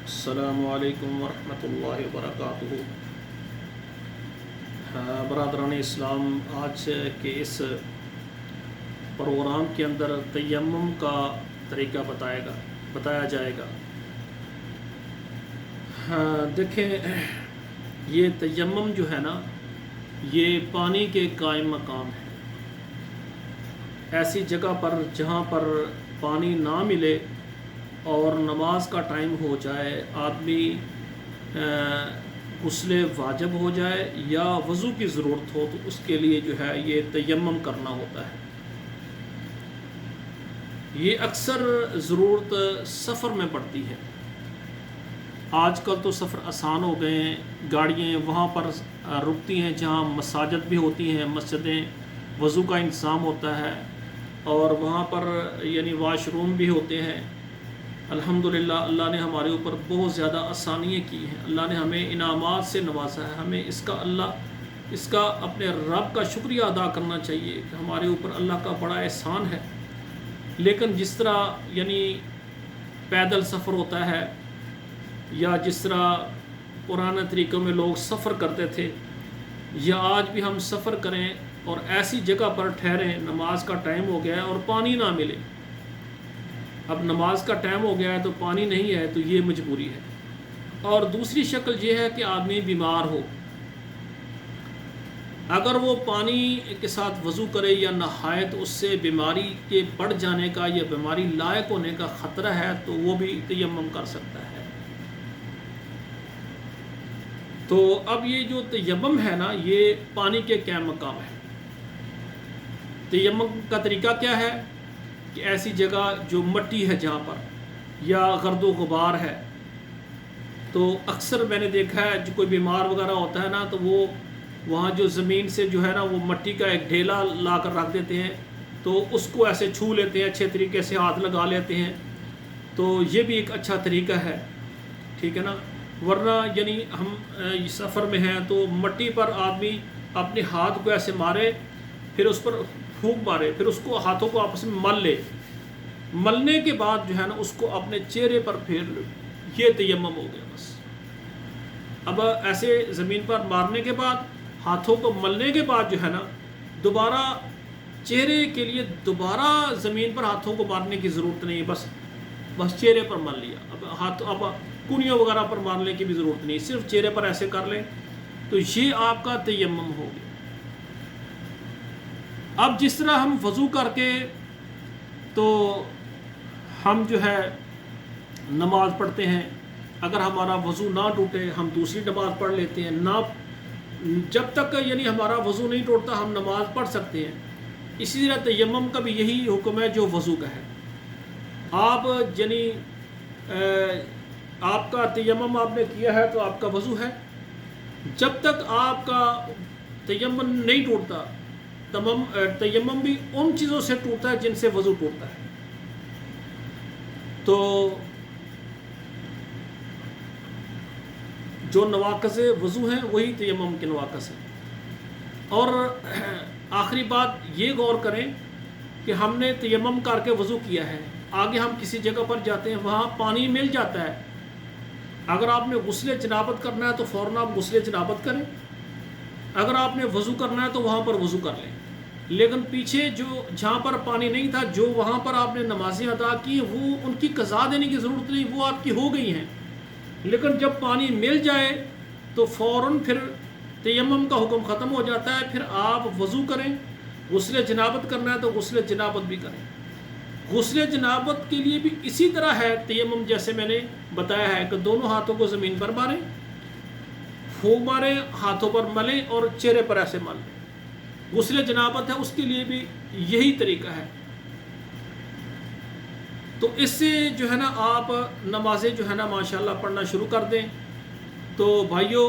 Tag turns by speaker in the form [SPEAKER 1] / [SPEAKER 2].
[SPEAKER 1] السلام علیکم ورحمۃ اللہ وبرکاتہ۔ برادران اسلام، آج کے اس پروگرام کے اندر تیمم کا طریقہ بتایا جائے گا۔ دیکھیں، یہ تیمم جو ہے نا، یہ پانی کے قائم مقام ہے۔ ایسی جگہ پر جہاں پر پانی نہ ملے اور نماز کا ٹائم ہو جائے، آدمی غسل واجب ہو جائے یا وضو کی ضرورت ہو، تو اس کے لیے جو ہے یہ تیمم کرنا ہوتا ہے۔ یہ اکثر ضرورت سفر میں پڑتی ہے۔ آج کل تو سفر آسان ہو گئے ہیں، گاڑیاں وہاں پر رکتی ہیں جہاں مساجد بھی ہوتی ہیں، مسجدیں، وضو کا انتظام ہوتا ہے، اور وہاں پر یعنی واش روم بھی ہوتے ہیں۔ الحمدللہ اللہ نے ہمارے اوپر بہت زیادہ آسانیاں کی ہیں، اللہ نے ہمیں انعامات سے نوازا ہے۔ ہمیں اس کا اپنے رب کا شکریہ ادا کرنا چاہیے کہ ہمارے اوپر اللہ کا بڑا احسان ہے۔ لیکن جس طرح یعنی پیدل سفر ہوتا ہے، یا جس طرح پرانے طریقوں میں لوگ سفر کرتے تھے، یا آج بھی ہم سفر کریں اور ایسی جگہ پر ٹھہریں، نماز کا ٹائم ہو گیا ہے اور پانی نہ ملے، اب نماز کا ٹائم ہو گیا ہے تو پانی نہیں ہے، تو یہ مجبوری ہے۔ اور دوسری شکل یہ ہے کہ آدمی بیمار ہو، اگر وہ پانی کے ساتھ وضو کرے یا نہائے تو اس سے بیماری کے بڑھ جانے کا یا بیماری لائق ہونے کا خطرہ ہے، تو وہ بھی تیمم کر سکتا ہے۔ تو اب یہ جو تیمم ہے نا، یہ پانی کے قائم مقام ہے۔ تیمم کا طریقہ کیا ہے کہ ایسی جگہ جو مٹی ہے جہاں پر، یا گرد و غبار ہے، تو اکثر میں نے دیکھا ہے جو کوئی بیمار وغیرہ ہوتا ہے نا، تو وہ وہاں جو زمین سے جو ہے نا وہ مٹی کا ایک ڈھیلا لا کر رکھ دیتے ہیں، تو اس کو ایسے چھو لیتے ہیں، اچھے طریقے سے ہاتھ لگا لیتے ہیں، تو یہ بھی ایک اچھا طریقہ ہے، ٹھیک ہے نا۔ ورنہ یعنی ہم سفر میں ہیں تو مٹی پر آدمی اپنے ہاتھ کو ایسے مارے، پھر اس پر پھونک مارے، پھر اس کو ہاتھوں کو آپس میں مل لے، ملنے کے بعد جو ہے نا اس کو اپنے چہرے پر پھیر لے، یہ تیمم ہو گیا بس۔ اب ایسے زمین پر مارنے کے بعد، ہاتھوں کو ملنے کے بعد جو ہے نا، دوبارہ چہرے کے لیے دوبارہ زمین پر ہاتھوں کو مارنے کی ضرورت نہیں، بس چہرے پر مل لیا۔ اب کنیوں وغیرہ پر مارنے کی بھی ضرورت نہیں، صرف چہرے پر ایسے کر لیں تو یہ آپ کا تیمم ہو گیا۔ اب جس طرح ہم وضو کر کے تو ہم جو ہے نماز پڑھتے ہیں، اگر ہمارا وضو نہ ٹوٹے ہم دوسری نماز پڑھ لیتے ہیں، جب تک یعنی ہمارا وضو نہیں ٹوٹتا ہم نماز پڑھ سکتے ہیں۔ اسی طرح تیمم کا بھی یہی حکم ہے جو وضو کا ہے۔ آپ یعنی آپ کا تیمم آپ نے کیا ہے تو آپ کا وضو ہے، جب تک آپ کا تیمم نہیں ٹوٹتا، تیمم بھی ان چیزوں سے ٹوٹتا ہے جن سے وضو ٹوٹتا ہے۔ تو جو نواقض وضو ہیں وہی تیمم کے نواقض ہیں۔ اور آخری بات یہ غور کریں کہ ہم نے تیمم کر کے وضو کیا ہے، آگے ہم کسی جگہ پر جاتے ہیں، وہاں پانی مل جاتا ہے، اگر آپ نے غسل جنابت کرنا ہے تو فوراً آپ غسل جنابت کریں، اگر آپ نے وضو کرنا ہے تو وہاں پر وضو کر لیں۔ لیکن پیچھے جہاں پر پانی نہیں تھا، جو وہاں پر آپ نے نمازیں ادا کی، وہ ان کی قضا دینے کی ضرورت نہیں، وہ آپ کی ہو گئی ہیں۔ لیکن جب پانی مل جائے تو فوراً پھر تیمم کا حکم ختم ہو جاتا ہے، پھر آپ وضو کریں، غسل جنابت کرنا ہے تو غسل جنابت بھی کریں۔ غسل جنابت کے لیے بھی اسی طرح ہے تیمم، جیسے میں نے بتایا ہے کہ دونوں ہاتھوں کو زمین پر ماریں، پھونک ماریں، ہاتھوں پر ملیں اور چہرے پر ایسے مل لیں۔ غسل جنابت ہے، اس کے لیے بھی یہی طریقہ ہے۔ تو اس سے جو ہے نا آپ نمازیں جو ہے نا ماشاءاللہ پڑھنا شروع کر دیں۔ تو بھائیوں،